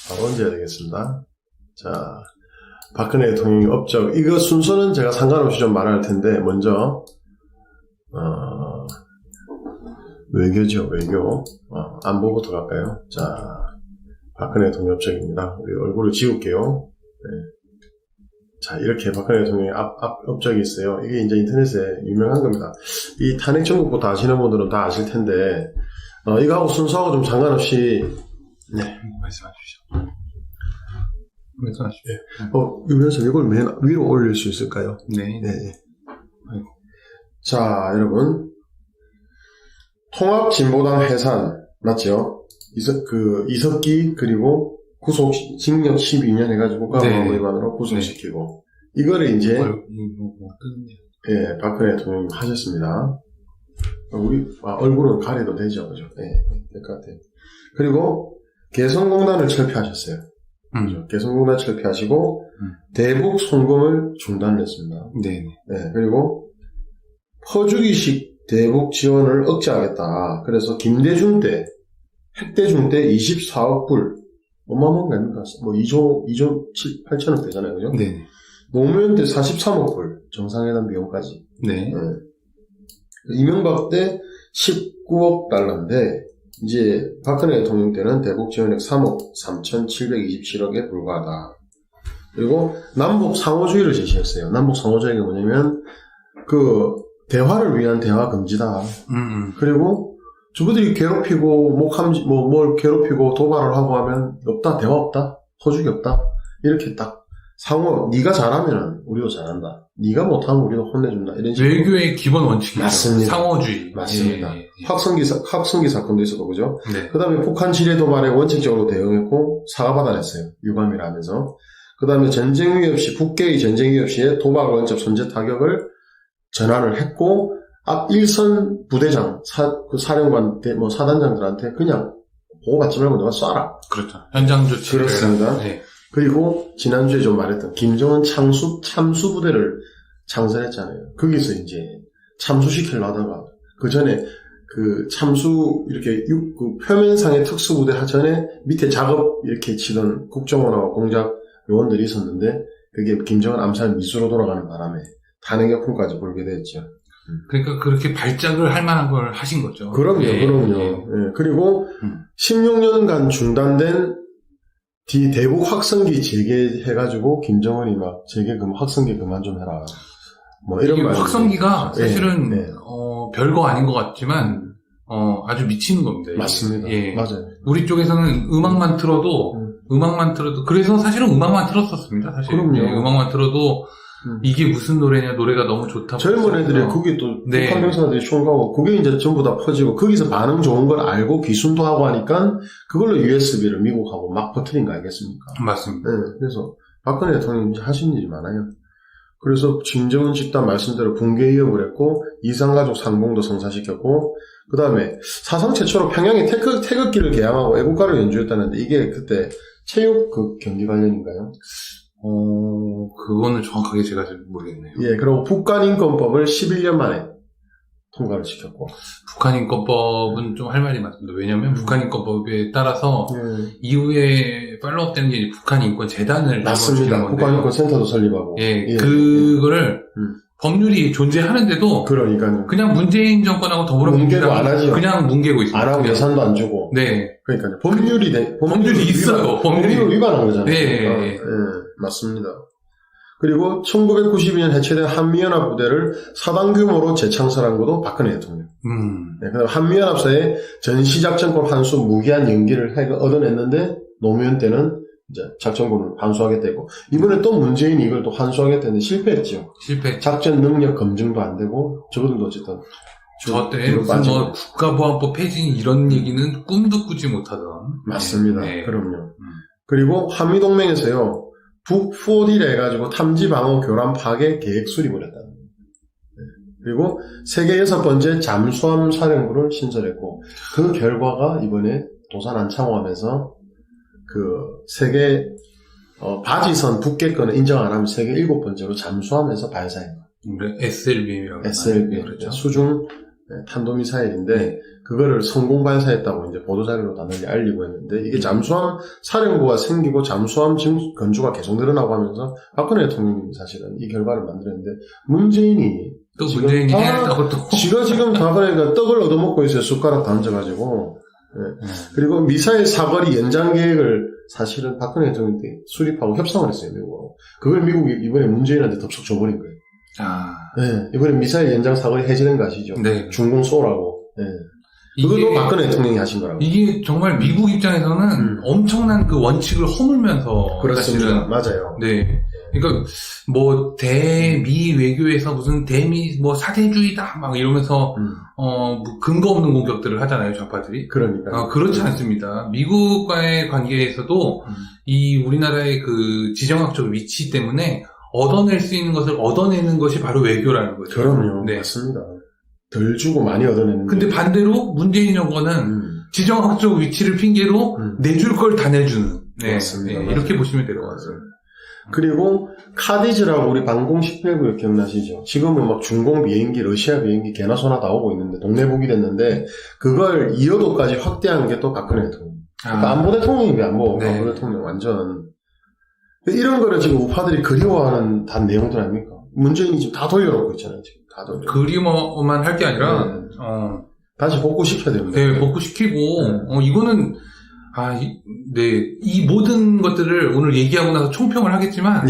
바로 얹어야 되겠습니다. 자, 박근혜 대통령의 업적. 이거 순서는 제가 상관없이 좀 말할 텐데, 먼저, 외교죠, 외교. 안보부터 갈까요? 자, 박근혜 대통령 업적입니다. 우리 얼굴을 지울게요. 네. 자, 이렇게 박근혜 대통령의 업적이 있어요. 이게 이제 인터넷에 유명한 겁니다. 이 탄핵 전국부터 아시는 분들은 다 아실 텐데, 이거하고 순서하고 좀 상관없이, 네. 말씀하십시오. 유면서 이걸 맨 위로 올릴 수 있을까요? 네. 네. 자, 여러분. 통합진보당 해산, 맞죠? 이석기, 그리고 징역 12년 해가지고, 국가보안법 위반으로 구속시키고. 이거를 이제, 예, 박근혜 대통령이 하셨습니다. 얼굴은 가려도 되죠, 그죠? 예, 될 것 같아요. 그리고, 개성공단을 철폐하셨어요. 그죠? 개성공단 철폐하시고, 대북 송금을 중단했습니다. 네. 네, 그리고, 퍼주기식 대북 지원을 억제하겠다. 그래서 김대중 때, 핵대중 때 24억 불, 어마어마한 거 아닙니까? 뭐 2조 8천억 되잖아요, 그죠? 네. 노무현 때 43억 불, 정상회담 비용까지. 네. 네. 이명박 때 19억 달러인데, 이제 박근혜 대통령 때는 대북 지원액 3억 3,727억에 불과하다. 그리고 남북 상호주의를 제시했어요. 남북 상호주의가 뭐냐면, 대화를 위한 대화 금지다. 그리고 주부들이 괴롭히고 뭘 괴롭히고 도발을 하고 하면 없다, 대화 없다, 허죽이 없다. 이렇게 딱 상호, 네가 잘하면 우리도 잘한다. 네가 못하면 우리도 혼내준다. 이런 식으로. 외교의 기본 원칙이죠. 맞습니다. 상호주의. 맞습니다. 예. 확성기 사건도 있었고, 그죠? 네. 그 다음에 북한 지뢰 도발에 원칙적으로 대응했고 사과받아냈어요. 유감이라 하면서. 그 다음에 전쟁 위협 시, 북계의 전쟁 위협 시에 도발 원점 선제 타격을 전환을 했고, 앞 1선 부대장, 사령관한테, 사단장들한테 그냥 보호받지 말고 너가 쏴라. 그렇죠. 현장 조치. 그렇습니다. 네. 그리고 지난주에 좀 말했던 김정은 참수 부대를 창설했잖아요. 거기서 이제 참수시키려 하다가 그 전에 참수 이렇게 표면상의 특수부대 전에 밑에 작업 이렇게 치던 국정원하고 공작 요원들이 있었는데 그게 김정은 암살 미수로 돌아가는 바람에 탄핵 역풍까지 불게 됐죠. 그러니까 그렇게 발작을 할 만한 걸 하신 거죠. 그럼요. 예. 예. 그리고 16년간 중단된 대북 확성기 재개해가지고 김정은이 막 확성기 그만 좀 해라. 뭐 이런 말. 확성기가 사실은 네. 별거 아닌 것 같지만 아주 미치는 겁니다. 맞습니다. 예. 맞아요. 우리 쪽에서는 음악만 틀어도 그래서 사실은 음악만 틀었었습니다. 사실. 그럼요. 예, 음악만 틀어도 이게 무슨 노래냐, 노래가 너무 좋다고. 젊은 애들이 그게 또 북한 병사들이 총가고 그게 이제 전부 다 퍼지고 거기서 반응 좋은 걸 알고 귀순도 하고 하니까 그걸로 USB를 미국하고 막 퍼뜨린 거 아니겠습니까? 맞습니다. 네, 그래서 박근혜 대통령이 하신 일이 많아요. 그래서 김정은 집단 말씀대로 붕괴 위협을 했고 이산가족 상봉도 성사시켰고 그 다음에 사상 최초로 평양에 태극기를 개항하고 애국가를 연주했다는데 이게 그때 체육 경기 관련인가요? 그거는 정확하게 제가 잘 모르겠네요. 예, 그리고 북한인권법을 11년 만에 통과를 시켰고. 북한인권법은 좀 할 말이 많습니다. 왜냐면 북한인권법에 따라서 이후에 팔로우업 되는 게 북한인권재단을 맞습니다. 북한인권센터도 설립하고. 예, 그거를 법률이 존재하는데도 그러니까요. 그냥 문재인 정권하고 뭉개고 안 하죠. 그냥 뭉개고 있습니다. 안 하고 예산도 안 주고. 네. 그러니까요. 법률이 있어요. 법률을 위반한 거잖아요. 네. 맞습니다. 그리고 1992년 해체된 한미연합 부대를 사당 규모로 재창설한 것도 박근혜 대통령. 네, 그다음 한미연합사의 전시작전권 환수 무기한 연기를 얻어냈는데 노무현 때는 이제 작전권을 환수하겠다 했고 이번에 또 문재인이 이걸 또 환수하겠다 했는데 실패했죠. 작전 능력 검증도 안 되고 저들도 어쨌든 저때 무슨 국가보안법 폐지 이런 얘기는 꿈도 꾸지 못하던. 맞습니다. 네. 그럼요. 그리고 한미동맹에서요. 북4D를 해가지고 탐지 방어 교란 파괴 계획 수립을 했다는 겁니다. 그리고 세계 6번째 잠수함 사령부를 신설했고 그 결과가 이번에 도산 안창호하면서 세계 바지선 북계권을 인정 안 하면 세계 7번째로 잠수함에서 발사한 거예요. SLB라고. SLB. 그렇죠. 수중 탄도미사일인데 그거를 성공 발사했다고 이제 보도자료로 다 널리 알리고 했는데 이게 잠수함 사령부가 생기고 잠수함 건조가 계속 늘어나고 하면서 박근혜 대통령이 사실은 이 결과를 만들었는데 문재인이 또 문재인이 해냈다고 또 지가 지금 박근혜가 떡을 얻어먹고 있어요. 숟가락 던져가지고. 그리고 미사일 사거리 연장 계획을 사실은 박근혜 대통령이 수립하고 협상을 했어요, 미국하고. 그걸 미국이 이번에 문재인한테 덥석 줘버린 거예요. 이번에 미사일 연장 사거리 해제된 거 아시죠? 네. 중공 쏘라고. 그것도 박근혜 대통령이 하신 거라고. 이게 정말 미국 입장에서는 엄청난 그 원칙을 허물면서 그렇습니다. 사실은 맞아요. 네. 그러니까 뭐 대미 외교에서 무슨 대미 뭐 사대주의다 막 이러면서 뭐 근거 없는 공격들을 하잖아요, 좌파들이. 그러니까. 그렇지 않습니다. 미국과의 관계에서도 이 우리나라의 그 지정학적 위치 때문에 얻어낼 수 있는 것을 얻어내는 것이 바로 외교라는 거죠. 그럼요. 네. 맞습니다. 덜 주고 많이 얻어내는. 근데 반대로 문재인 정권은 지정학적 위치를 핑계로 내줄 걸 다 내주는. 네. 맞습니다. 네. 이렇게 보시면 될 것 같아요. 그리고 카디즈라고 우리 방공 18구역 기억나시죠? 지금은 막 중공 비행기, 러시아 비행기 개나 소나 다 오고 있는데 동네북이 됐는데 그걸 2호도까지 확대한 게 또 박근혜 대통령. 그러니까 안보 대통령이 안보 대통령 완전. 이런 거를 지금 우파들이 그리워하는 단 내용들 아닙니까? 문재인이 지금 다 돌려놓고 있잖아요. 지금 다 돌려. 그리워만 할 게 아니라 다시 복구시켜야 됩니다. 네, 복구시키고 이거는 이 모든 것들을 오늘 얘기하고 나서 총평을 하겠지만,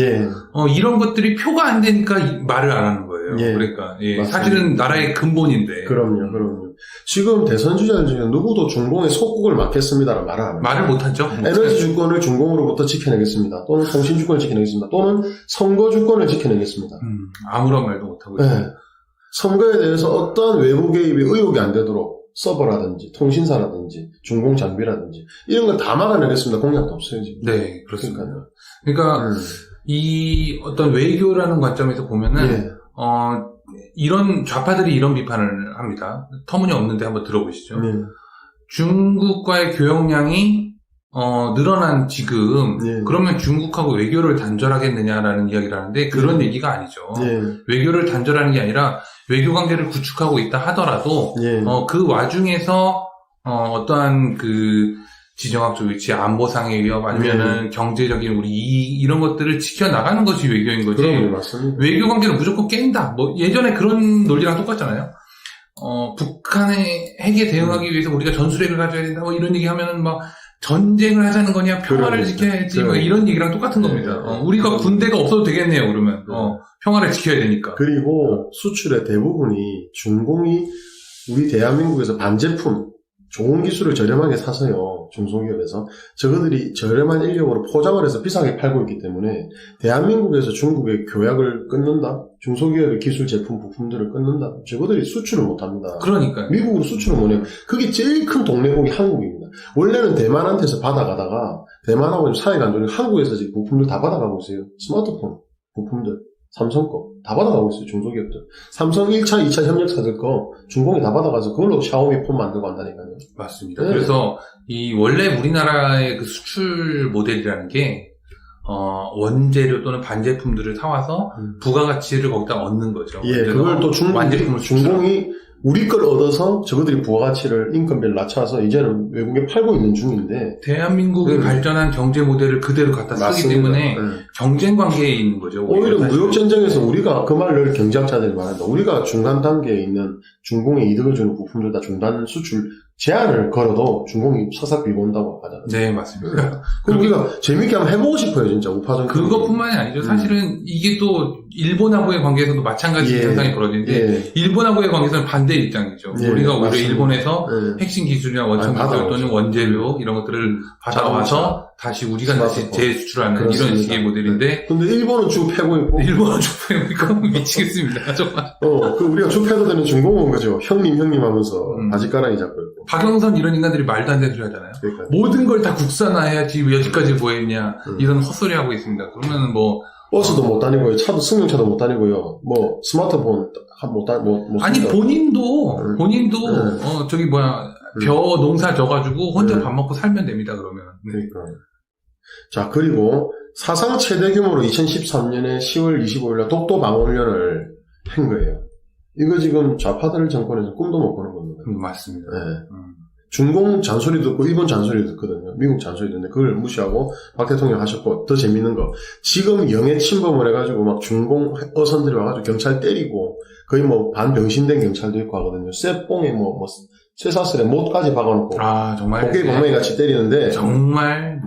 이런 것들이 표가 안 되니까 말을 안 하는 거예요. 그러니까, 사실은 나라의 근본인데. 그럼요. 지금 대선 주자들 중에 누구도 중공에 속국을 맡겠습니다라는 말을 안 합니다. 말을 못하죠. 에너지 주권을 중공으로부터 지켜내겠습니다. 또는 통신 주권을 지켜내겠습니다. 또는 선거 주권을 지켜내겠습니다. 아무런 말도 못하고 있어요. 선거에 대해서 어떠한 외부 개입이 의혹이 안 되도록 서버라든지 통신사라든지 중공 장비라든지 이런 거 다 막아내겠습니다. 공약도 없어요 지금. 네, 그렇습니다. 그러니까 이 어떤 외교라는 관점에서 보면은 이런 좌파들이 이런 비판을 합니다. 터무니없는데 한번 들어보시죠. 중국과의 교역량이 늘어난 지금 그러면 중국하고 외교를 단절하겠느냐라는 이야기를 하는데 그런 얘기가 아니죠. 외교를 단절하는 게 아니라 외교 관계를 구축하고 있다 하더라도 그 와중에서 어떠한 그 지정학적 위치, 안보상의 위협 아니면은 경제적인 우리 이익 이런 것들을 지켜나가는 것이 외교인 거지. 맞습니다. 외교 관계를 무조건 깬다. 뭐 예전에 그런 논리랑 똑같잖아요. 북한의 핵에 대응하기 위해서 우리가 전술핵을 가져야 된다. 뭐 이런 얘기 하면은 막 전쟁을 하자는 거냐, 평화를 지켜야지, 뭐 이런 얘기랑 똑같은 겁니다. 우리가 군대가 없어도 되겠네요, 그러면. 평화를 지켜야 되니까. 그리고 수출의 대부분이 중공이 우리 대한민국에서 반제품, 좋은 기술을 저렴하게 사서요, 중소기업에서. 저거들이 저렴한 인력으로 포장을 해서 비싸게 팔고 있기 때문에 대한민국에서 중국의 교약을 끊는다? 중소기업의 기술 제품, 부품들을 끊는다? 저거들이 수출을 못합니다. 그러니까요. 미국으로 수출을 못해요. 그게 제일 큰 동네국이 한국입니다. 원래는 대만한테서 받아가다가 대만하고 사이가 안 좋으니까 한국에서 지금 부품들 다 받아가고 있어요. 스마트폰 부품들, 삼성 거 다 받아가고 있어요. 중소기업들. 삼성 1차, 2차 협력사들 거 중공이 다 받아가서 그걸로 샤오미 폰 만들고 한다니까요. 맞습니다. 그래서 이 원래 우리나라의 그 수출 모델이라는 게 원재료 또는 반제품들을 사와서 부가가치를 거기다 얻는 거죠. 그걸 또 중공이 우리 걸 얻어서 저것들이 부가가치를 인건비를 낮춰서 이제는 외국에 팔고 있는 중인데 대한민국이 발전한 경제 모델을 그대로 갖다 쓰기 때문에 경쟁 관계에 있는 거죠. 오히려 무역전쟁에서 우리가 그 말을 경제학자들이 말한다. 우리가 중간 단계에 있는 중공에 이득을 주는 부품들 다 중단 수출 제한을 걸어도 중공이 사사 비고 온다고 하잖아요. 네, 맞습니다. 그럼 우리가 재밌게 한번 해보고 싶어요, 진짜 우파전. 그것뿐만이 아니죠. 사실은 이게 또 일본하고의 관계에서도 마찬가지 현상이 벌어지는데 일본하고의 관계에서는 반대 입장이죠. 우리가 오히려 일본에서 핵심 기술이나 원천 기술 또는 원재료 이런 것들을 받아와서 다시 우리가 다시 재수출하는 이런 식의 모델인데. 근데 일본은 쭉 패고 있고. 일본은 쭉 패고 있고 미치겠습니다. 정말. 그 우리가 쭉 패도 되는 중공은 거죠. 형님 하면서 바지가랑이 잡고 있고. 박영선 이런 인간들이 말도 안 되는 소리 하잖아요. 그러니까요. 모든 걸 다 국산화해야지 왜 여기까지 뭐 했냐 이런 헛소리 하고 있습니다. 그러면 뭐 버스도 못 다니고요. 승용차도 못 다니고요. 뭐 스마트폰 못 아니 본인도 저기 벼 농사 져가지고 혼자 밥 먹고 살면 됩니다. 그러면. 그러니까. 자, 그리고 사상 최대 규모로 2013년에 10월 25일날 독도 방어훈련을 한 거예요. 이거 지금 좌파들 정권에서 꿈도 못 꾸는 겁니다. 맞습니다. 네. 중공 잔소리 듣고 일본 잔소리 듣거든요. 미국 잔소리 듣는데 그걸 무시하고 박 대통령 하셨고, 더 재밌는 거, 지금 영해 침범을 해가지고 막 중공 어선들이 와가지고 경찰 때리고 거의 뭐 반병신된 경찰도 있고 하거든요. 쇠뽕에 쇠사슬에 못까지 박아놓고 정말 고개 방망이 같이 때리는데 정말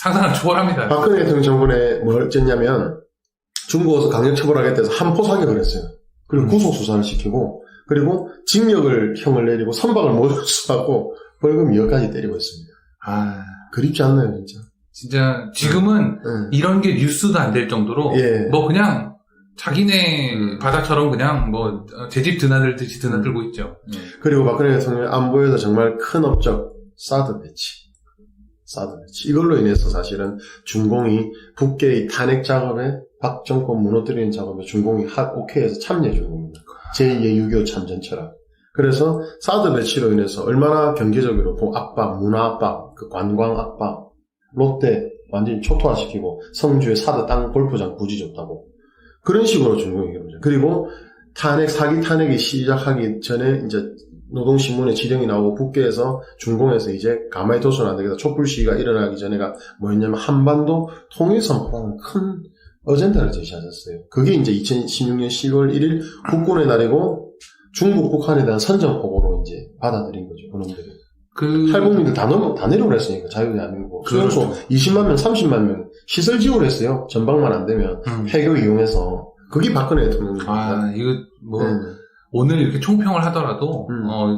상상을 초월합니다. 박근혜 대통령 정권에 뭘 쨌냐면 중국 어선 강력 처벌하겠다 해서 한포 사격을 했어요. 그리고 구속 수사를 시키고, 그리고 징역을 형을 내리고 선박을 모두 수하고 벌금 2억까지 때리고 있습니다. 그립지 않나요, 진짜? 진짜 지금은 이런 게 뉴스도 안 될 정도로 뭐 그냥 자기네 바다처럼 그냥 뭐 제 집 드나들듯이 드나들고 있죠. 그리고 박근혜 대통령 안보에서 정말 큰 업적 사드 배치. 이걸로 인해서 사실은 중공이 북계의 탄핵 작업에, 박 정권 무너뜨리는 작업에 중공이 오케이에서 참여해 준 겁니다. 제2의 6.25 참전철학. 그래서 사드 배치로 인해서 얼마나 경제적으로 압박, 문화 압박, 그 관광 압박, 롯데 완전히 초토화시키고 성주에 사드 땅 골프장 부지 줬다고. 그런 식으로 중공이 이루어져요. 그리고 사기 탄핵이 시작하기 전에 이제 노동신문에 지령이 나오고 북계에서 중공에서 이제 가만히 둬서는 안 되겠다. 촛불 시위가 일어나기 전에가 뭐였냐면 한반도 통일 선포라는 큰 어젠다를 제시하셨어요. 그게 이제 2016년 10월 1일 국군의 날이고 중국 북한에 대한 선전포고로 이제 받아들인 거죠. 그놈들이. 탈북민들 다 내려오라 했으니까 자유대한민국. 수용소 20만 명, 30만 명 시설 지원을 했어요. 전방만 안 되면 해교 이용해서. 그게 박근혜 대통령입니다. 이거 오늘 이렇게 총평을 하더라도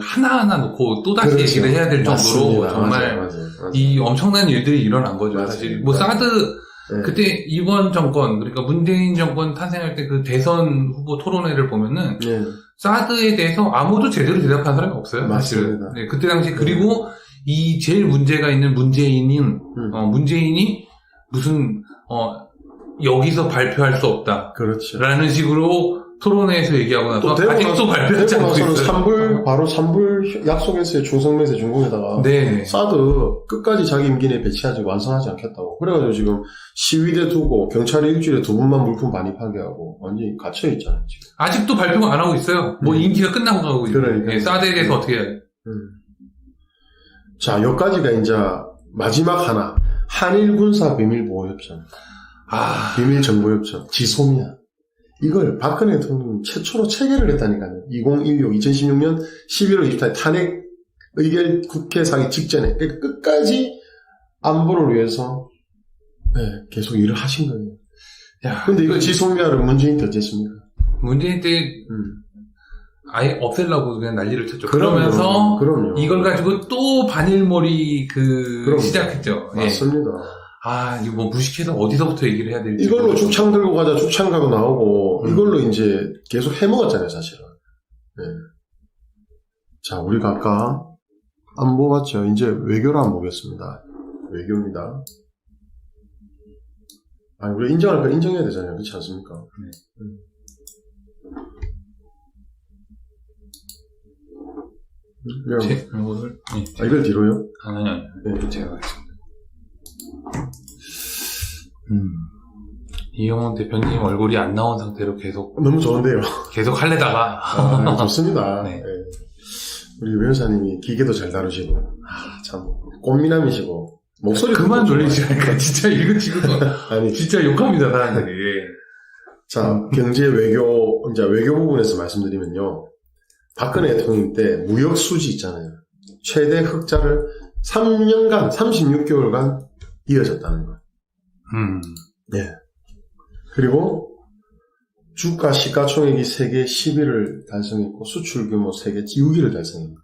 하나하나 놓고 또다시 얘기를 해야 될 정도로 맞습니다. 정말 맞아요. 이 엄청난 일들이 일어난 거죠. 맞아요. 사실 뭐 사드 그때 이번 정권, 그러니까 문재인 정권 탄생할 때 그 대선 후보 토론회를 보면은 사드에 대해서 아무도 제대로 대답한 사람이 없어요. 맞습니다. 사실. 그때 당시 그리고 이 제일 문제가 있는 문재인이 무슨 여기서 발표할 수 없다. 그렇죠. 라는 식으로 토론회에서 얘기하고 나서 아직도 발표하지 않고 있어요. 바로 3불 약속했어요. 중성매세 중공에다가. 사드 끝까지 자기 임기 내에 배치하지 완성하지 않겠다고. 그래가지고 지금 시위대 두고 경찰이 일주일에 2분만 물품 반입하게 하고 완전히 갇혀있잖아요. 지금. 아직도 발표가 안 하고 있어요. 뭐 임기가 끝나고 가고 있어요. 그러니까. 사드에 대해서 어떻게 해야 자, 여기까지가 이제 마지막 하나. 한일 군사 비밀 보호협정. 비밀 정보협정. 지소미아. 이걸 박근혜 대통령이 최초로 체결을 했다니까요. 2016년 11월 24일 탄핵 의결 국회 사기 직전에. 그러니까 끝까지 안보를 위해서 계속 일을 하신 거예요. 근데 이거 지소미아를 문재인이 어쨌습니까? 문재인 때 아예 없애려고 그냥 난리를 쳤죠. 그러면서 이걸 가지고 또 반일몰이 시작했죠. 맞습니다. 이거 뭐 무식해서 어디서부터 얘기를 해야 될지. 이걸로 죽창 들고 가자, 죽창 가고 나오고, 이걸로 이제 계속 해먹었잖아요, 사실은. 자, 우리가 아까 안보 봤죠? 이제 외교를 한번 보겠습니다. 외교입니다. 우리 인정할 거 인정해야 되잖아요. 그렇지 않습니까? 이걸 뒤로요? 아니요. 제가 하겠습니다. 이영훈 대표님 얼굴이 안 나온 상태로 계속 너무 좋은데요. 계속 할래다가 좋습니다. 우리 변호사님이 기계도 잘 다루시고 참 꽃미남이시고 목소리 그만 놀리시라니까. 진짜 이거 지금 진짜 욕합니다 사람들이. 자, 경제 외교 이제 외교 부분에서 말씀드리면요. 박근혜 대통령 때 무역 수지 있잖아요. 최대 흑자를 3년간 36개월간 이어졌다는 거예요. 그리고 주가 시가총액이 세계 10위를 달성했고 수출 규모 세계 6위를 달성했습니다.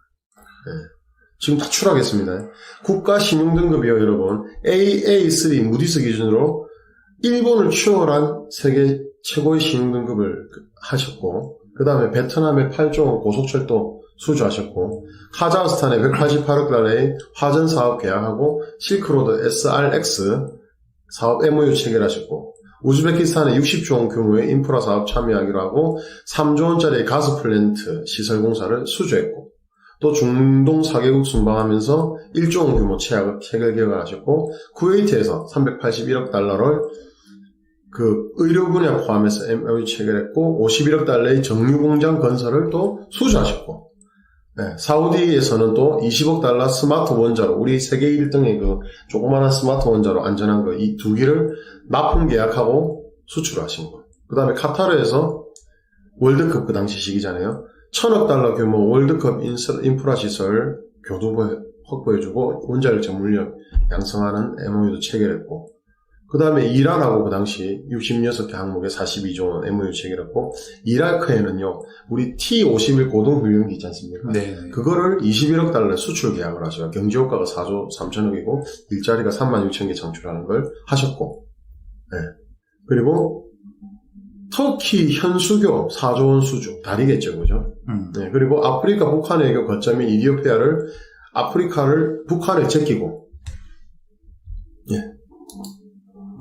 지금 다 추락했습니다. 국가 신용등급이요, 여러분. AA3 무디스 기준으로 일본을 추월한 세계 최고의 신용등급을 하셨고, 그 다음에 베트남의 8조 원 고속철도 수주하셨고, 카자흐스탄의 188억 달러의 화전 사업 계약하고, 실크로드 SRX 사업 MOU 체결하셨고, 우즈베키스탄의 60조 원 규모의 인프라 사업 참여하기로 하고 3조 원짜리 가스 플랜트 시설 공사를 수주했고, 또 중동 4개국 순방하면서 1조 원 규모 체결 계약을 하셨고, 쿠웨이트에서 381억 달러를 그 의료 분야 포함해서 MOU 체결했고 51억 달러의 정유 공장 건설을 또 수주하셨고 네, 사우디에서는 또 20억 달러 스마트 원자로 우리 세계 1등의 그 조그마한 스마트 원자로 안전한 거 이 두 개를 납품 계약하고 수출을 하신 거. 그 다음에 카타르에서 월드컵 그 당시 시기잖아요. 1,000억 달러 규모 월드컵 인프라 시설 교두보 확보해주고 원자력 물력 양성하는 MOU도 체결했고 그 다음에 이란하고 그 당시 66개 항목에 42조 원 MOU 체결했고 이라크에는요 우리 T-51 고등훈련기 있지 않습니까? 네. 그거를 21억 달러 수출 계약을 하셔요. 경제효과가 4조 3천억이고 일자리가 36,000개 창출하는 걸 하셨고 네. 그리고 터키 현수교 4조 원 수주 다리겠죠, 그죠? 네. 그리고 아프리카 북한 외교 거점인 이디오피아를 북한에 제끼고 예.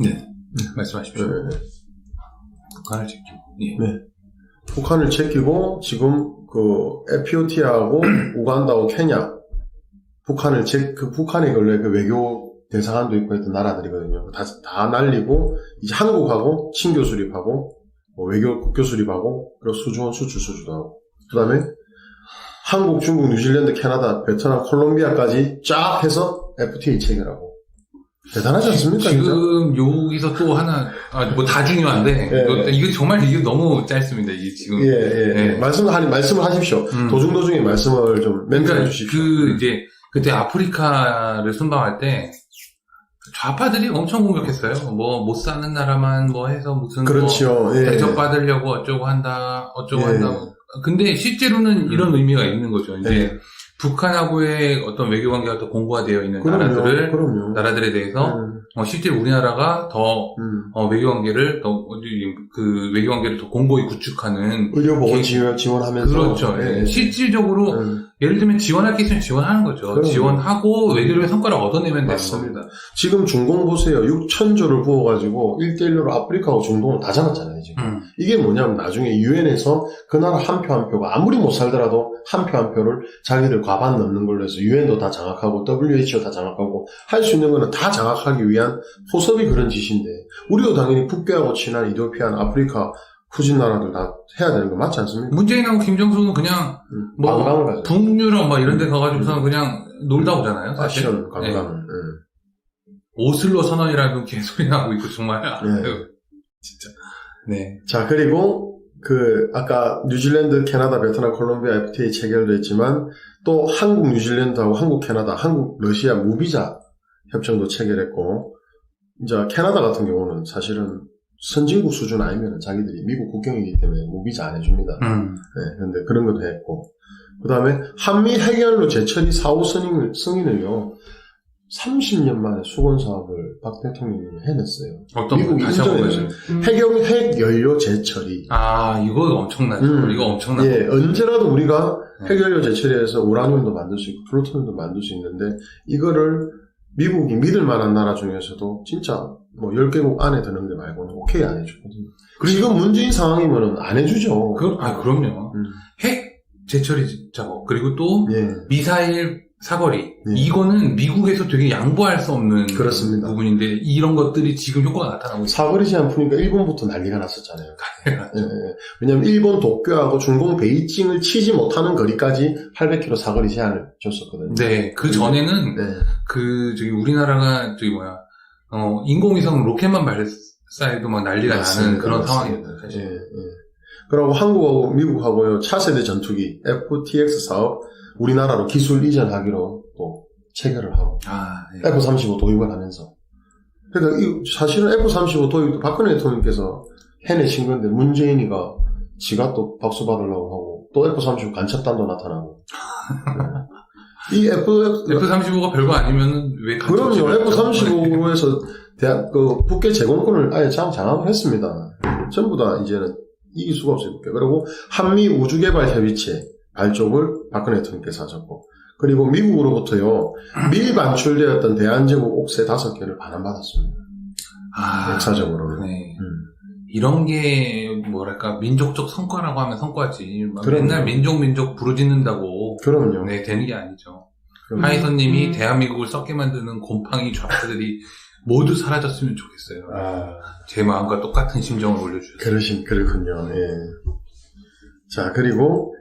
네. 말씀하십시오. 네. 북한을 제끼고. 예. 네. 북한을 제끼고 지금 그 에티오피아하고 우간다하고 케냐 북한에 원래 그 외교 대사관도 있고 했던 나라들이거든요. 다 날리고 이제 한국하고 친교 수립하고 외교 국교 수립하고 그리고 수주원 수출 수주도 하고 그다음에 한국, 중국, 뉴질랜드, 캐나다, 베트남, 콜롬비아까지 쫙 해서 FTA 체결하고 대단하지 않습니까? 지금 여기서 또 하나 뭐 다 중요한데 예, 이거 정말 이게 너무 짧습니다. 이게 지금 예. 말씀을 하십시오. 도중도중에 말씀을 좀 멘트해 주십시오. 이제 그때 아프리카를 순방할 때 좌파들이 엄청 공격했어요. 뭐 못 사는 나라만 뭐 해서 무슨 그렇죠. 뭐 대접받으려고 어쩌고 한다. 근데 실제로는 이런 의미가 있는 거죠. 이제 북한하고의 어떤 외교 관계가 더 공고화되어 있는 나라들에 대해서 실제 우리나라가 더 외교 관계를 더 공고히 구축하는 의료 보건 지원하면서 그렇죠. 실질적으로 예를 들면 지원할 게 있으면 지원하는 거죠. 그럼요. 지원하고 외교적인 성과를 얻어내면 되는 겁니다. 지금 중공 보세요. 6,000조를 부어가지고 1대1로 아프리카하고 중동을 다 잡았잖아요. 지금. 이게 뭐냐면 나중에 유엔에서 그 나라 한 표 한 표가 아무리 못 살더라도 한 표 한 표를 자기들 과반 넘는 걸로 해서 유엔도 다 장악하고 WHO 다 장악하고 할 수 있는 거는 다 장악하기 위한 포섭이 그런 짓인데 우리도 당연히 북괴하고 친한 이디오피아나 아프리카 후진 나라들 다 해야 되는 거 맞지 않습니까? 문재인하고 김정수는 그냥 관광을 가죠. 북유럽 막 이런 데 가가지고서는 그냥 놀다 오잖아요. 사실. 관광. 오슬로 선언이라는 개소리 나고 있고 정말 진짜. 네. 자, 그리고 아까 뉴질랜드, 캐나다, 베트남, 콜롬비아 FTA 체결됐지만 또 한국, 뉴질랜드하고 한국, 캐나다, 한국, 러시아 무비자 협정도 체결했고 이제 캐나다 같은 경우는 사실은 선진국 수준 아니면 자기들이 미국 국경이기 때문에 무비자 안 해줍니다. 네, 그런데 그런 것도 했고 그 다음에 한미 해결로 제철이 사후 승인을요 30년 만에 수건 사업을 박 대통령이 해냈어요. 미국이 인정해요. 핵연료 제철이. 이거 엄청나죠. 이거 엄청나죠. 예, 언제라도 우리가 핵연료 제철에서 우라늄도 만들 수 있고 플루토늄도 만들 수 있는데 이거를 미국이 믿을 만한 나라 중에서도 진짜 뭐 10개국 안에 드는 데 말고는 오케이 안 해주거든요. 지금 문재인 상황이면은 안 해주죠. 그럼요. 핵 제철이 작업 그리고 또 미사일 사거리 이거는 미국에서 되게 양보할 수 없는 그렇습니다. 부분인데 이런 것들이 지금 효과가 나타나고 있어요. 사거리 제한 푸니까 일본부터 난리가 났었잖아요. 왜냐하면 일본 도쿄하고 중공 베이징을 치지 못하는 거리까지 800km 사거리 제한을 줬었거든요. 네, 그 전에는 우리나라가 인공위성 로켓만 발사해도 막 난리가 나는 그런 상황이었어요. 사실. 그리고 한국하고 미국하고요 차세대 전투기 FTX 사업 우리나라로 기술 이전하기로 또 체결을 하고 F-35 도입을 하면서 그러니까 사실은 F-35 도입도 박근혜 대통령께서 해내신 건데 문재인이가 지가 또 박수 받으려고 하고 또 F-35 간첩단도 나타나고 이 F-35가 별거 아니면 왜 간첩을 그럼요. F-35에서 북괴 제공권을 아예 장악을 했습니다. 전부 다 이제는 이길 수가 없어요. 그리고 한미 우주개발협의체 발족을 박근혜 대통령께서 하셨고 그리고 미국으로부터요 미리 반출되었던 대한제국 옥새 5개를 반환받았습니다. 역사적으로는. 네. 이런 게 민족적 성과라고 하면 성과지 맨날 민족 부르짖는다고 그럼요. 되는 게 아니죠. 하이선님이 대한민국을 썩게 만드는 곰팡이 좌파들이 모두 사라졌으면 좋겠어요. 제 마음과 똑같은 심정을 올려주셨어요. 그렇군요. 예. 자, 그리고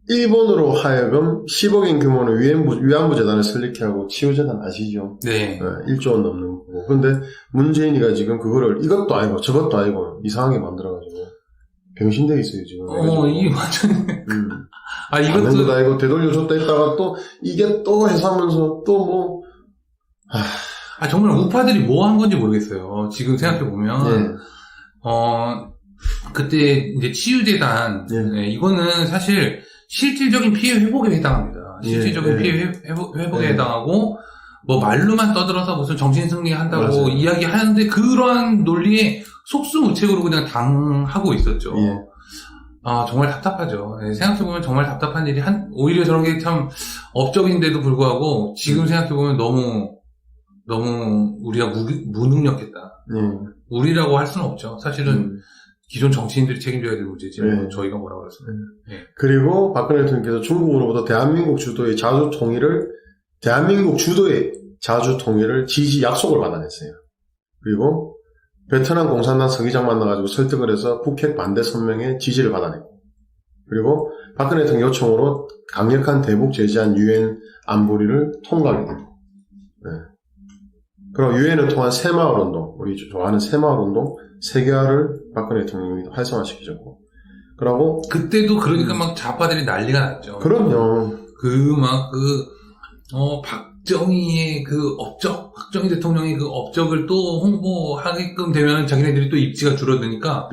일본으로 하여금 10억인 규모의 위안부 재단을 설립케 하고 치유재단 아시죠? 네. 1조 원 넘는 거고. 근데 문재인이가 지금 그거를 이것도 아니고 저것도 아니고 이상하게 만들어가지고 병신되어 있어요, 지금. 이게 완전. 이것도 아니고 되돌려줬다 했다가 또 이게 또 해서하면서 또 뭐. 정말 우파들이 뭐 한 건지 모르겠어요. 지금 생각해보면. 그때 이제 치유재단. 이거는 사실 실질적인 피해 회복에 해당합니다. 실질적인 피해 회복에 해당하고, 뭐 말로만 떠들어서 무슨 정신승리 한다고 이야기하는데 그러한 논리에 속수무책으로 그냥 당하고 있었죠. 정말 답답하죠. 생각해보면 정말 답답한 일이 오히려 저런 게 참 업적인데도 불구하고 지금 생각해보면 너무 우리가 무능력했다. 우리라고 할 수는 없죠. 사실은 기존 정치인들이 책임져야 될 문제지. 저희가 뭐라고 그랬습니까? 그리고 박근혜 대통령께서 중국으로부터 대한민국 주도의 자주 통일을 지지 약속을 받아냈어요. 그리고 베트남 공산당 서기장 만나가지고 설득을 해서 북핵 반대 선명에 지지를 받아냈고, 그리고 박근혜 대통령 요청으로 강력한 대북 제재한 유엔 안보리를 통과하게 됐고, 그리고 유엔을 통한 새마을운동, 우리 좋아하는 새마을운동 세계화를 박근혜 대통령이 활성화시키셨고, 그러고 그때도 그러니까 막 좌파들이 난리가 났죠. 그럼요. 박정희의 박정희 대통령의 그 업적을 또 홍보하게끔 되면 자기네들이 또 입지가 줄어드니까,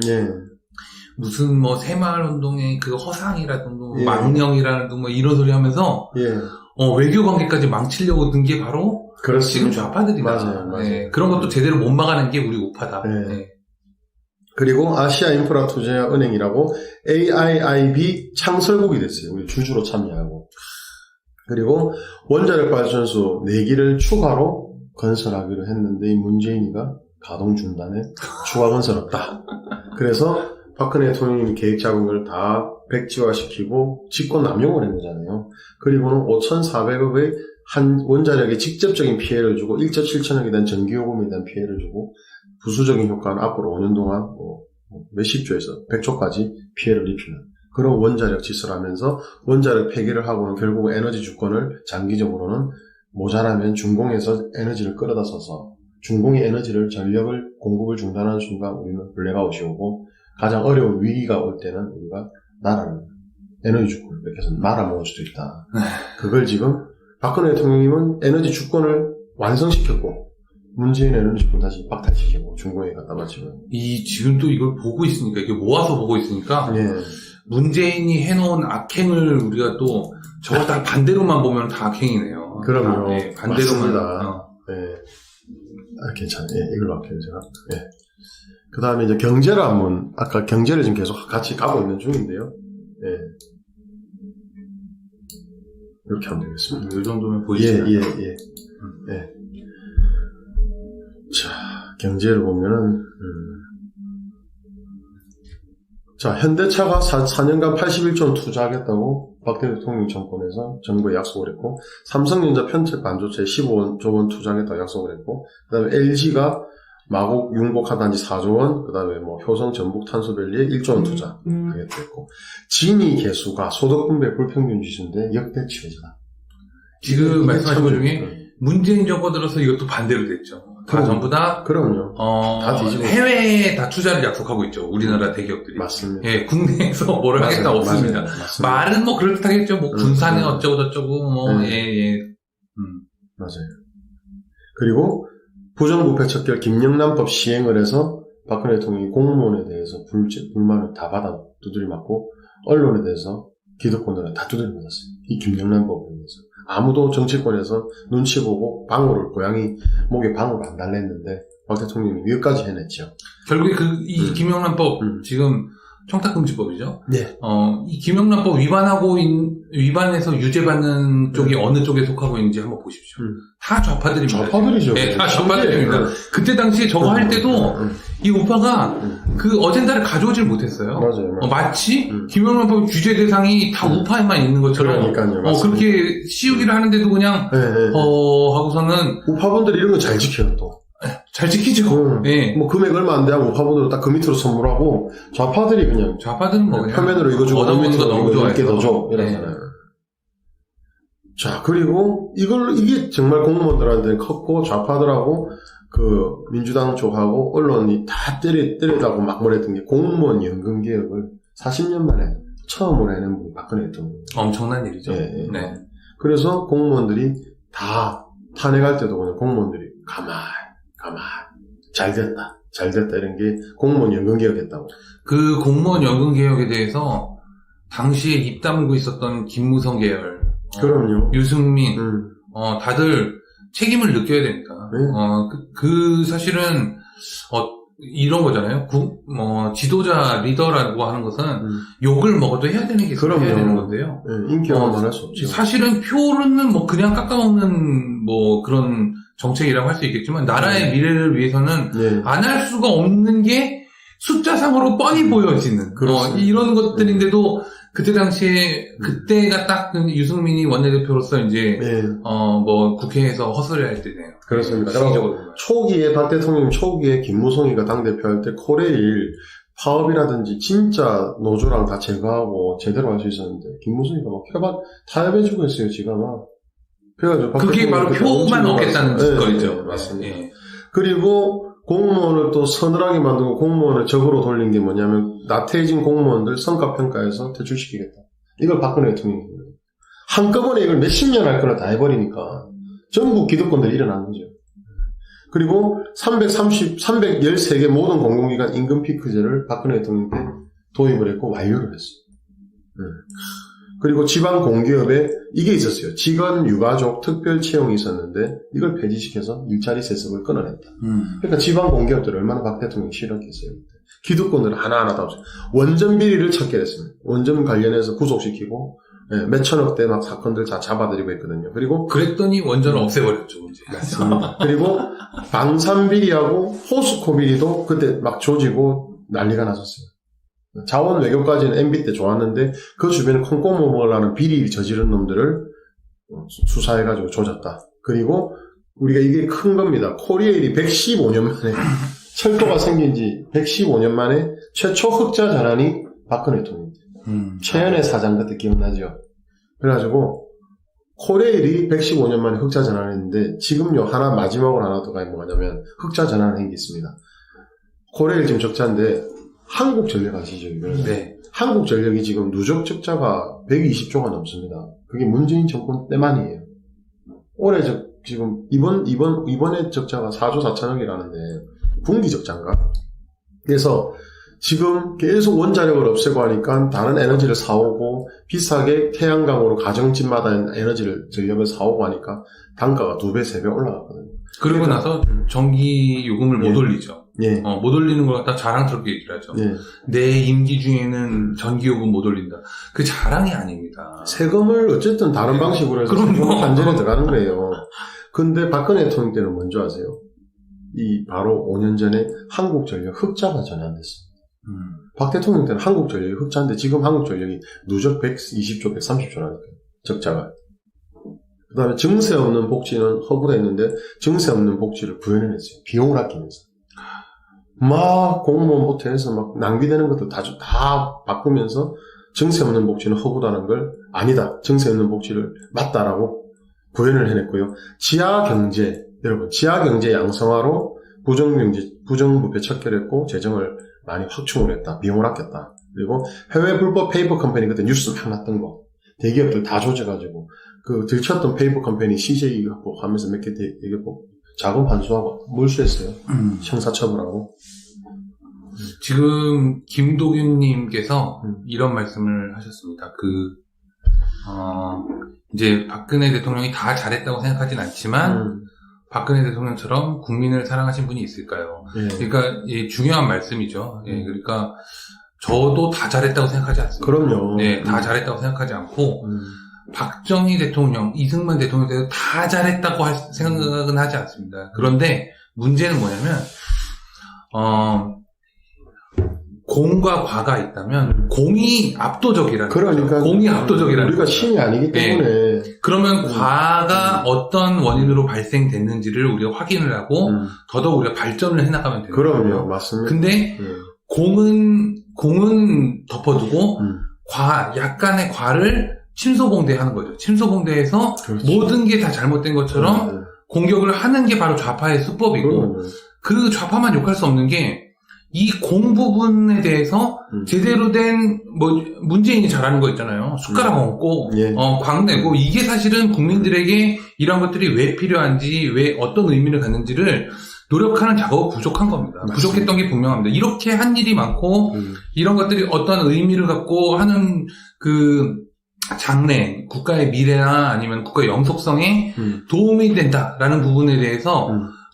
무슨 뭐 새마을운동의 그 허상이라든가 망령이라든가 뭐 이런 소리 하면서, 외교 관계까지 망치려고 든 게 바로 지금 좌파들이다. 맞아요. 그런 것도 제대로 못 막아낸 게 우리 우파다. 그리고 아시아 인프라 투자 은행이라고 AIIB 창설국이 됐어요. 우리 주주로 참여하고. 그리고 원자력 발전소 4기를 추가로 건설하기로 했는데 이 문재인이가 가동 중단에 추가 건설 없다. 그래서 박근혜 대통령이 계획 잡은 걸 다 백지화시키고 직권 남용을 한 거잖아요. 그리고는 5,400억의 한 원자력에 직접적인 피해를 주고 1조 7천억에 대한 전기요금에 대한 피해를 주고 부수적인 효과는 앞으로 5년 동안 몇십조에서 100조까지 피해를 입히는 그런 원자력 짓을 하면서 원자력 폐기를 하고는 결국 에너지 주권을 장기적으로는 모자라면 중공에서 에너지를 끌어다 써서 중공이 에너지를 전력을 공급을 중단하는 순간 우리는 블랙아웃이 오고 가장 어려운 위기가 올 때는 우리가 나라를 에너지 주권을 뺏겨서 말아먹을 수도 있다. 그걸 지금 박근혜 대통령님은 에너지 주권을 완성시켰고 문재인 에너지 주권 다시 박탈시키고 중공에 갖다 바치고 지금 또 이걸 보고 있으니까 이게 모아서 보고 있으니까 문재인이 해놓은 악행을 우리가 또 저거 다 반대로만 보면 다 악행이네요. 그럼요. 반대로만. 괜찮아요. 이걸로 할게요, 제가. 그 다음에 이제 경제를 아까 경제를 지금 계속 같이 가고 있는 중인데요. 이렇게 하면 되겠습니다. 이 정도면 보이시나요? 자, 경제를 보면은, 자, 현대차가 4년간 81조 원 투자하겠다고 박 대통령 정권에서 정부에 약속을 했고, 삼성전자 편측 반도체에 15조 원 투자하겠다고 약속을 했고, 그 다음에 LG가 마곡 융복하단지 4조 원, 그 다음에 뭐 효성 전북 탄소밸리에 1조 원 투자 하겠다고 했고, 진위 개수가 소득분배 불평균 지수인데 역대 최저다. 지금 말씀하신 것 중에 문재인 정권 들어서 이것도 반대로 됐죠. 다 전부 다 그럼요. 다 뒤집어. 해외에 다 투자를 약속하고 있죠. 우리나라 대기업들이. 맞습니다. 국내에서 뭐를 하겠다 없습니다. 맞습니다. 말은 뭐 그럴듯하겠죠. 뭐 군산에 어쩌고 저쩌고 맞아요. 그리고 부정부패 척결 김영란법 시행을 해서 박근혜 대통령이 공무원에 대해서 불만을 다 받아 두드려 맞고 언론에 대해서 기득권들을 다 두드려 맞았어요. 이 김영란법에 대해서. 아무도 정치권에서 눈치 보고 고양이 목에 방울을 안 달랬는데 박 대통령이 이것까지 해냈죠. 결국에 이 김영란법 지금 청탁금지법이죠. 네. 이 김영란법 위반해서 유죄받는 쪽이 어느 쪽에 속하고 있는지 한번 보십시오. 다 좌파들입니다. 좌파들이죠. 네, 다 좌파들입니다. 그때 당시에 저거 할 때도 이 오빠가 그 어젠다를 가져오질 못했어요. 맞아요. 마치 김영란법 규제 대상이 다 우파에만 있는 것처럼 그러니까요. 그렇게 씌우기를 하는데도 그냥 하고서는 우파분들이 이런 거 잘 지켜요 또. 잘 지키죠. 예. 뭐 금액 얼마 안 돼 하고 우파분으로 딱 그 밑으로 선물하고 좌파들이 그냥 좌파들은 뭐 그냥 표면으로 이거 주고 얻어먹는 거 너무 좋아해서 이렇게 더 줘. 이러잖아요. 자, 그리고 이게 정말 공무원들한테는 컸고, 좌파들하고, 민주당 쪽하고, 언론이 다 때리다고 막 뭐랬던 게, 공무원 연금 개혁을 40년 만에 처음으로 해낸 분이 박근혜 대통령. 엄청난 일이죠. 네. 네. 그래서 공무원들이 다 탄핵할 때도 그냥 공무원들이 가만, 잘 됐다, 이런 게 공무원 연금 개혁했다고. 그 공무원 연금 개혁에 대해서, 당시에 입 다물고 있었던 김무성 계열, 그럼요. 유승민, 다들 책임을 느껴야 됩니다. 사실은, 이런 거잖아요. 지도자, 리더라고 하는 것은 욕을 먹어도 해야 되는 게 있어야 되는 건데요. 인기와만 할 수 없죠. 사실은 표는 그냥 깎아먹는 그런 정책이라고 할 수 있겠지만, 나라의 미래를 위해서는 안 할 수가 없는 게 숫자상으로 뻔히 보여지는, 이런 것들인데도, 그때 당시에, 그때가 딱 유승민이 원내대표로서 이제, 국회에서 헛소리 할 때네요. 그렇습니다. 초기에, 박 대통령 초기에 김무성이가 당대표 할 때 코레일 파업이라든지 진짜 노조랑 다 제거하고 제대로 할 수 있었는데, 김무성이가 막 타협해주고 있어요, 지가 막. 그래가지고 그게 바로 표만 얻겠다는 거죠. 맞습니다. 그리고, 공무원을 또 서늘하게 만들고 공무원을 적으로 돌린 게 뭐냐면 나태해진 공무원들 성과평가에서 퇴출시키겠다. 이걸 박근혜 대통령이 했거든요. 한꺼번에 이걸 몇십 년 할 거를 다 해버리니까 전부 기득권들이 일어난 거죠. 그리고 313개 모든 공공기관 임금 피크제를 박근혜 대통령께 도입을 했고 완료를 했어요. 그리고 지방 공기업에 이게 있었어요. 직원 유가족 특별 채용이 있었는데 이걸 폐지시켜서 일자리 세습을 끊어냈다. 그러니까 지방 공기업들 얼마나 박 대통령이 싫었겠어요. 기득권을 하나하나 다 없어요. 원전 비리를 찾게 됐습니다. 원전 관련해서 구속시키고 몇 천억대 막 사건들 다 잡아들이고 있거든요. 그리고 그랬더니 원전을 없애버렸죠. 이제. 맞습니다. 그리고 방산 비리하고 포스코 비리도 그때 막 조지고 난리가 났었어요. 자원 외교까지는 MB 때 좋았는데 그 주변에 콩고물 먹으려는 비리 저지른 놈들을 수사해가지고 조졌다. 그리고 우리가 이게 큰 겁니다. 코리에일이 115년 만에 철도가 생긴 지 115년 만에 최초 흑자 전환이 박근혜 대통령. 최연의 사장 그때 기억나죠? 그래가지고 코레일이 115년 만에 흑자 전환했는데 지금요 마지막으로 하나 더 뭐냐면 흑자 전환한 게 있습니다. 코레일 지금 적자인데 한국전력 아시죠? 네. 한국전력이 지금 누적 적자가 120조가 넘습니다. 그게 문재인 정권 때만이에요. 올해 지금 이번에 적자가 4조 4천억이라는데 분기 적자인가? 그래서 지금 계속 원자력을 없애고 하니까 다른 에너지를 사오고 비싸게 태양광으로 가정집마다 전력을 사오고 하니까 단가가 2배, 3배 올라갔거든요. 그러고 나서 전기 요금을 못 올리죠. 못 올리는 걸 갖다 자랑스럽게 얘기를 하죠. 내 임기 중에는 전기 요금 못 올린다. 그 자랑이 아닙니다. 세금을 어쨌든 다른 방식으로 해서 단전에 들어가는 거예요. 근데 박근혜 대통령 때는 뭔지 아세요? 바로 5년 전에 한국전력 흑자가 전환됐어요. 박 대통령 때는 한국전력이 흑자인데 지금 한국전력이 누적 120조, 130조라니까요. 적자가. 그 다음에 증세 없는 복지는 허브로 했는데 증세 없는 복지를 구현해냈어요. 비용을 아끼면서. 막 공무원 호텔에서 막 낭비되는 것도 다 바꾸면서 증세 없는 복지는 허브다는 걸 아니다. 증세 없는 복지를 맞다라고 구현을 해냈고요. 지하경제, 여러분 지하경제 양성화로 부정부패 척결했고 재정을 많이 확충을 했다. 비용을 아꼈다. 그리고 해외 불법 페이퍼 컴퍼니 그때 뉴스 막 났던 거 대기업들 다 조져가지고 들쳤던 페이퍼 컴퍼니 CJ 하면서 몇 개 대기업 자금 환수하고 몰수했어요. 형사처벌하고. 지금 김도균님께서 이런 말씀을 하셨습니다. 이제 박근혜 대통령이 다 잘했다고 생각하진 않지만 박근혜 대통령처럼 국민을 사랑하신 분이 있을까요? 그러니까 중요한 말씀이죠. 그러니까 저도 다 잘했다고 생각하지 않습니다. 그럼요. 다 잘했다고 생각하지 않고 박정희 대통령, 이승만 대통령 때도 다 잘했다고 생각은 하지 않습니다. 그런데 문제는 뭐냐면 공과 과가 있다면 공이 압도적이라는 그러니까 거죠. 공이 압도적이라는 우리가 거죠. 신이 아니기 때문에 그러면 과가 어떤 원인으로 발생됐는지를 우리가 확인을 하고 더더욱 우리가 발전을 해나가면 되는 그럼요, 거예요. 맞습니다. 근데 공은 덮어두고 약간의 과를 침소봉대하는 거죠. 침소봉대해서 그렇지. 모든 게 다 잘못된 것처럼 공격을 하는 게 바로 좌파의 수법이고 그 좌파만 욕할 수 없는 게 이 공 부분에 대해서 제대로 된 문재인이 잘하는 거 있잖아요. 숟가락 얹고 광내고 이게 사실은 국민들에게 이런 것들이 왜 필요한지 왜 어떤 의미를 갖는지를 노력하는 작업이 부족한 겁니다. 맞습니다. 부족했던 게 분명합니다. 이렇게 한 일이 많고 이런 것들이 어떤 의미를 갖고 하는 그 장래, 국가의 미래나 아니면 국가의 영속성에 도움이 된다라는 부분에 대해서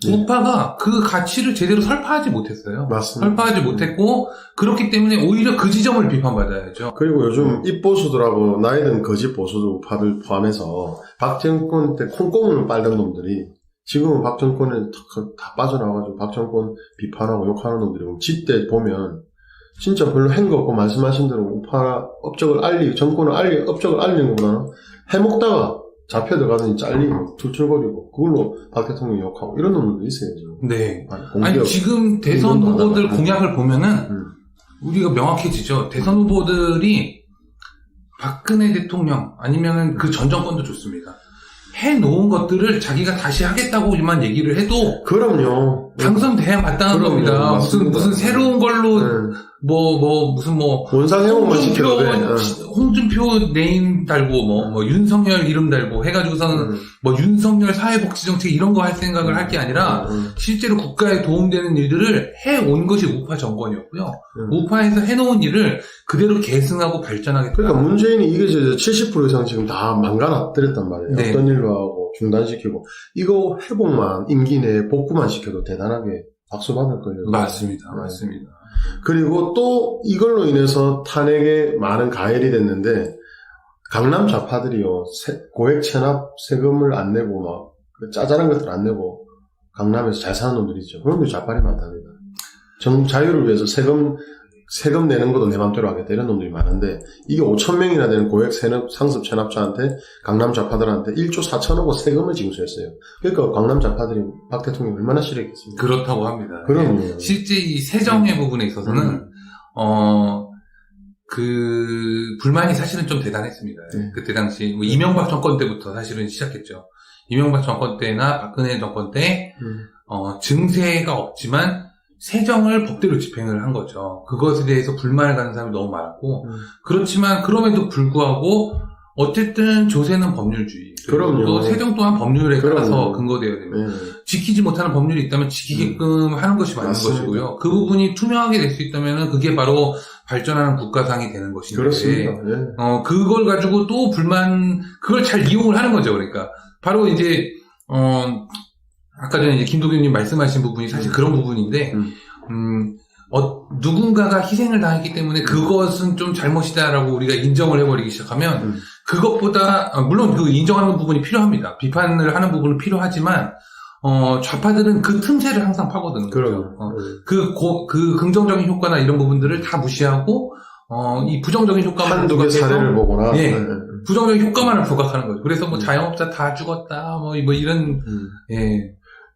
우파가 그 가치를 제대로 설파하지 못했어요. 맞습니다. 설파하지 못했고 그렇기 때문에 오히려 그 지점을 비판받아야죠. 그리고 요즘 입보수들하고 나이든 거짓 보수들 우파들 포함해서 박정권 때 콩고물을 빨던 놈들이 지금은 박정권에 다 빠져나와가지고 박정권 비판하고 욕하는 놈들이 집때 보면 진짜 별로 한 거 없고 말씀하신 대로 우파 업적을 업적을 알리는 것보다는 해먹다가 잡혀 들어가더니 잘리고 툴툴거리고 그걸로 박 대통령 욕하고 이런 놈들도 있어요 지금. 네. 아니 지금 대선 후보들 공약을 보면은 우리가 명확해지죠. 대선 후보들이 박근혜 대통령 아니면은 그 전 정권도 좋습니다. 해놓은 것들을 자기가 다시 하겠다고만 얘기를 해도 그럼요. 당선돼야 마땅한 겁니다. 무슨 새로운 걸로 원상 회복만 시켜도 돼. 홍준표 네임 달고 윤석열 이름 달고 해가지고서는 윤석열 사회복지정책 이런 거 할 생각을 할 게 아니라 실제로 국가에 도움되는 일들을 해온 것이 우파 정권이었고요. 우파에서 해놓은 일을 그대로 계승하고 발전하겠다. 그러니까 문재인이 이게 70% 이상 지금 다 망가뜨렸단 말이에요. 네. 어떤 일로 하고 중단시키고 이거 회복만 임기 내에 복구만 시켜도 대단하게 박수 받을 거예요. 맞습니다. 맞습니다. 그리고 또 이걸로 인해서 탄핵에 많은 가해이 됐는데 강남 좌파들이요 고액 체납 세금을 안 내고 막 짜잘한 것들 안 내고 강남에서 잘 사는 놈들이 있죠. 그런 놈들이 좌빨이 많답니다. 자유를 위해서 세금 내는 것도 내 맘대로 하겠다 이런 놈들이 많은데 이게 5,000명이나 되는 고액 상습 체납자한테 강남 좌파들한테 1조 4천억 세금을 징수했어요. 그러니까 강남 좌파들이 박 대통령 얼마나 싫어했겠습니까? 그렇다고 합니다. 그럼요. 실제 이 세정의 부분에 있어서는 그 불만이 사실은 좀 대단했습니다. 그때 당시 이명박 정권 때부터 사실은 시작했죠. 이명박 정권 때나 박근혜 정권 때 증세가 없지만 세정을 법대로 집행을 한 거죠. 그것에 대해서 불만을 가는 사람이 너무 많았고 그렇지만 그럼에도 불구하고 어쨌든 조세는 법률주의. 그럼요. 또 세정 또한 법률에 따라서 근거되어야 됩니다. 지키지 못하는 법률이 있다면 지키게끔 하는 것이 맞는 맞습니다. 것이고요. 그 부분이 투명하게 될 수 있다면 그게 바로 발전하는 국가상이 되는 것인데 그렇습니다. 그걸 가지고 또 그걸 잘 이용을 하는 거죠. 그러니까 바로 이제 아까 전에 이제 김도균님 말씀하신 부분이 사실 그런 부분인데, 누군가가 희생을 당했기 때문에 그것은 좀 잘못이다라고 우리가 인정을 해버리기 시작하면, 그것보다, 물론 그 인정하는 부분이 필요합니다. 비판을 하는 부분은 필요하지만, 좌파들은 그 틈새를 항상 파거든요. 그 긍정적인 효과나 이런 부분들을 다 무시하고, 이 부정적인 효과만 한두 개 사례를 보거나, 부정적인 효과만을 부각하는 거죠. 그래서 자영업자 다 죽었다, 이런,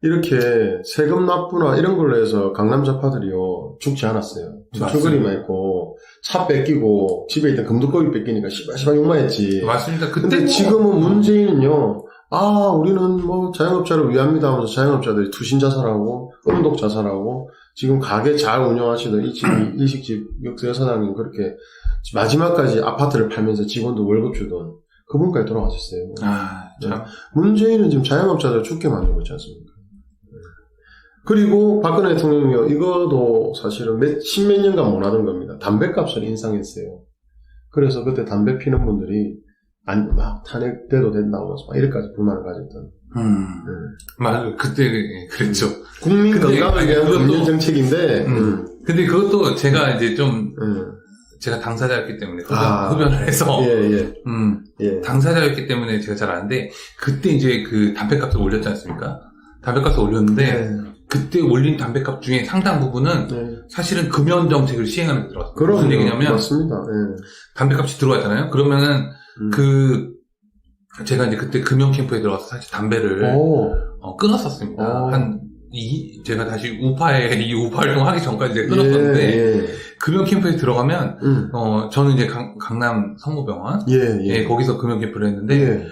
이렇게 세금 납부나 이런 걸로 해서 강남 좌파들이요 죽지 않았어요. 출근이만 했고 차 뺏기고 집에 있던 금두꺼비 뺏기니까 시발 욕만했지. 맞습니다. 근데 지금은 문재인은요. 우리는 자영업자를 위합니다 하면서 자영업자들이 투신 자살하고 음독 자살하고 지금 가게 잘 운영하시던 일식집 여사장님 그렇게 마지막까지 아파트를 팔면서 직원도 월급 주던 그분까지 돌아가셨어요. 참. 문재인은 지금 자영업자들 죽게 만들고 있지 않습니까? 그리고 박근혜 대통령이요, 이거도 사실은 십몇 년간 못 하던 겁니다. 담배값을 인상했어요. 그래서 그때 담배 피는 분들이 탄핵돼도 된다고 해서 이렇게까지 불만을 가졌던. 맞아요. 그때 그랬죠. 국민 건강을 위한 금융 정책인데. 근데 그것도 제가 이제 제가 당사자였기 때문에 흡연을 해서 당사자였기 때문에 제가 잘 아는데 그때 이제 그 담배값을 올렸지 않습니까? 담배값을 올렸는데 그때 올린 담배값 중에 상당 부분은 네. 사실은 금연 정책을 시행하는 데 들어갔어요. 무슨 그럼요. 얘기냐면 맞습니다. 네. 담배값이 들어왔잖아요. 그러면은 제가 이제 그때 금연 캠프에 들어가서 사실 담배를 끊었었습니다. 제가 다시 이 우파 활동하기 전까지 제가 끊었었는데 예. 금연 캠프에 들어가면 저는 이제 강남 성모병원 거기서 금연 캠프를 했는데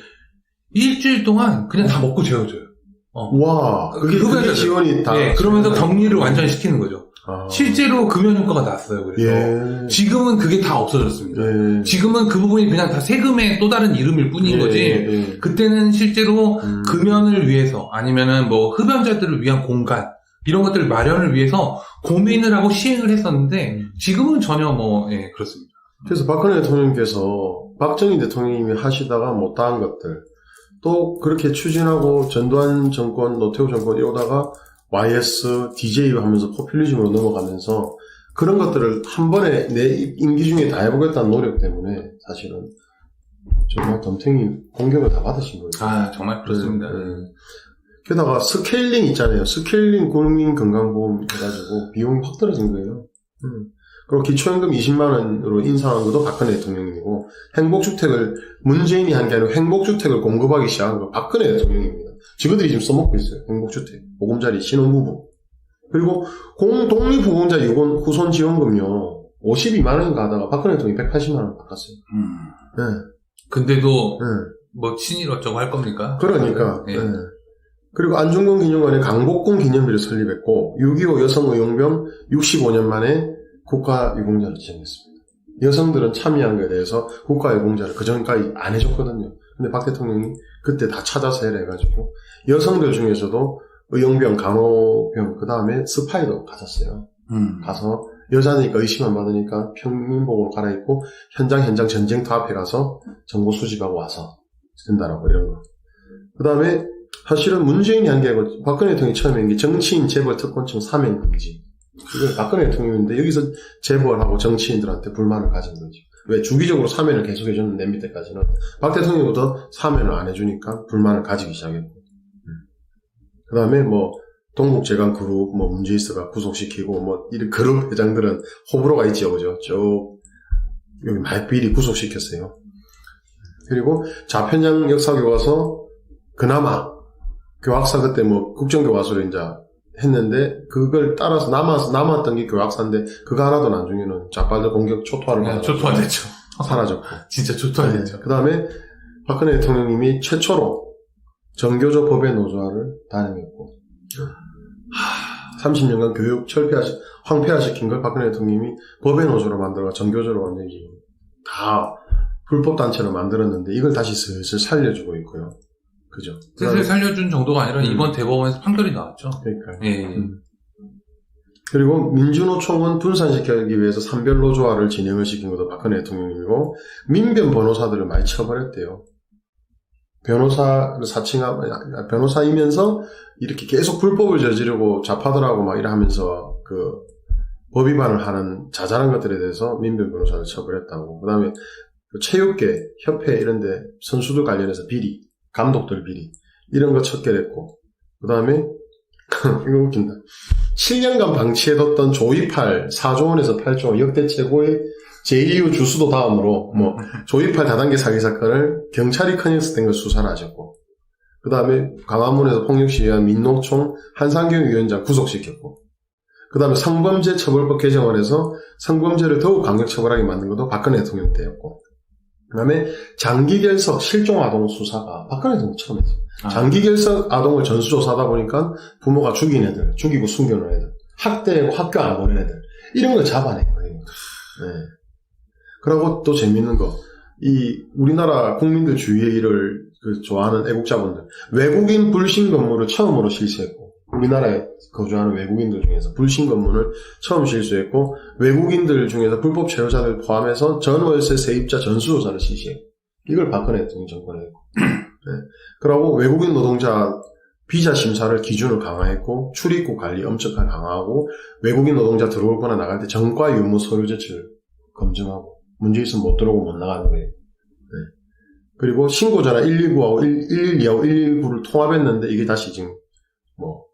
일주일 동안 그냥 다 먹고 재워줘요. 와, 그게 지원이 다. 그러면서 격리를 완전히 시키는 거죠. 실제로 금연 효과가 났어요. 그래서 지금은 그게 다 없어졌습니다. 지금은 그 부분이 그냥 다 세금의 또 다른 이름일 뿐인 거지. 그때는 실제로 금연을 위해서 아니면은 뭐 흡연자들을 위한 공간 이런 것들 마련을 위해서 고민을 하고 시행을 했었는데 지금은 전혀 그렇습니다. 그래서 박근혜 대통령께서 박정희 대통령님이 하시다가 못다한 것들 또 그렇게 추진하고 전두환 정권, 노태우 정권 이러다가 YS, DJ 하면서 포퓰리즘으로 넘어가면서 그런 것들을 한 번에 내 임기 중에 다 해보겠다는 노력 때문에 사실은 정말 덤탱이 공격을 다 받으신 거예요. 아, 정말 그렇습니다. 게다가 스케일링 있잖아요. 스케일링 국민건강보험 해가지고 비용이 확 떨어진 거예요. 그리고 기초연금 20만원으로 인상한 것도 박근혜 대통령이고 행복주택을 문재인이 한 게 아니고 행복주택을 공급하기 시작한 거 박근혜 대통령입니다. 지그들이 지금 써먹고 있어요. 행복주택, 보금자리, 신혼부부. 그리고 독립후공자 후손지원금요 52만원인가 하다가 박근혜 대통령이 180만원 바꿨어요. 네. 근데도 뭐 친일 어쩌고 할 겁니까? 그러니까 그리고 안중근 기념관에 강복군 기념비를 설립했고 6.25 여성의용병 65년 만에 국가유공자를 지정했습니다. 여성들은 참여한 것에 대해서 국가유공자를 그전까지 안 해줬거든요. 근데 박 대통령이 그때 다 찾아서 해가지고 여성들 중에서도 의용병, 간호병, 그 다음에 스파이도 가졌어요. 가서 여자니까 의심 안 받으니까 평민복으로 갈아입고 현장 전쟁터 앞에 가서 정보 수집하고 와서 된다라고 이런 거. 그 다음에 사실은 문재인이 한 게 아니고 박근혜 대통령이 처음에 한 게 정치인 재벌 특권층 사면 금지. 이건 박근혜 대통령인데 여기서 재벌하고 정치인들한테 불만을 가진 거죠. 왜 주기적으로 사면을 계속 해줬는데 맨 밑에까지는 박 대통령부터 사면을 안 해주니까 불만을 가지기 시작했고 그 다음에 뭐 동국재간 그룹 뭐 문제 있어가 구속시키고 뭐 이런 그룹 회장들은 호불호가 있죠, 그죠? 쭉 여기 말비리 구속시켰어요. 그리고 좌편향 역사교과서 그나마 교학사 그때 뭐 국정교과서로 이제 했는데 그걸 따라서 남았던 게 교학사인데 그거 하나도 나중에는 좌빨들 공격 초토화를 받아서 초토화됐죠. 사라졌고 진짜 초토화됐죠. 그 다음에 박근혜 대통령님이 최초로 정교조 법의 노조화를 단행했고 30년간 교육 황폐화시킨 걸 박근혜 대통령님이 법의 노조로 만들어가 정교조로 완전히 다 불법 단체로 만들었는데 이걸 다시 슬슬 살려주고 있고요. 그죠? 슬슬 살려준 정도가 아니라 이번 대법원에서 판결이 나왔죠. 그러니까요. 그리고 민주노총은 분산시키기 위해서 산별노조화를 진행을 시킨 것도 박근혜 대통령이고 민변 변호사들을 많이 처벌했대요. 변호사이면서 이렇게 계속 불법을 저지르고 좌파들하고 막 이러면서 그 법 위반을 하는 자잘한 것들에 대해서 민변 변호사를 처벌했다고. 그 다음에 체육계, 협회 이런데 선수들 관련해서 비리, 감독들 비리 이런 거 척결했고 그 다음에 이거 웃긴다. 7년간 방치해뒀던 조이팔 4조 원에서 8조 원 역대 최고의 제2의 주수도 다음으로 뭐 조이팔 다단계 사기 사건을 경찰이 커넥스된 걸 수사를 하셨고 그 다음에 광화문에서 폭력 시위한 민노총 한상경 위원장 구속시켰고 그 다음에 성범죄 처벌법 개정을 해서 성범죄를 더욱 강력 처벌하게 만든 것도 박근혜 대통령 때였고 그 다음에 장기결석 실종아동 수사가 박근혜 대통령 처음 했어요. 장기결석 아동을 전수조사하다 보니까 부모가 죽인 애들, 죽이고 숨겨놓은 애들, 학대하고 학교 안 보낸 애들 이런 걸 잡아낸 거예요. 네. 그리고 또 재밌는 거, 이 우리나라 국민들 주위의 일을 좋아하는 애국자분들 외국인 불신 건물을 처음으로 실시했고 우리나라에 거주하는 외국인들 중에서 불신 건물을 처음 실시했고 외국인들 중에서 불법 체류자들 포함해서 전월세 세입자 전수조사를 실시했고 이걸 박근혜 대통령 정권에 했고 네. 그리고 외국인 노동자 비자 심사를 기준을 강화했고 출입국 관리 엄격하게 강화하고 외국인 노동자 들어올 거나 나갈 때 정과 유무 서류 제출 검증하고 문제 있으면 못 들어오고 못 나가는 거예요. 네. 그리고 신고전화 119하고 112하고 119를 통합했는데 이게 다시 지금 뭐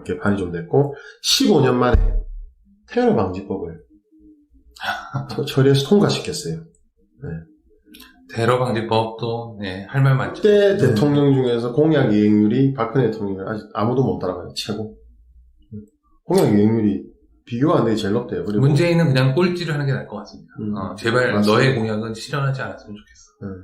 개판이 좀 됐고, 15년 만에 테러 방지법을 처리해서 통과시켰어요. 네. 테러 방지법도 할 말 많죠. 그때 대통령 중에서 공약 이행률이 박근혜 대통령을 아직 아무도 못 따라가요. 최고. 공약 이행률이 비교가 안 되게 제일 높대요. 그리고 문재인은 그냥 꼴찌를 하는 게 나을 것 같습니다. 제발 맞습니다. 너의 공약은 실현하지 않았으면 좋겠어.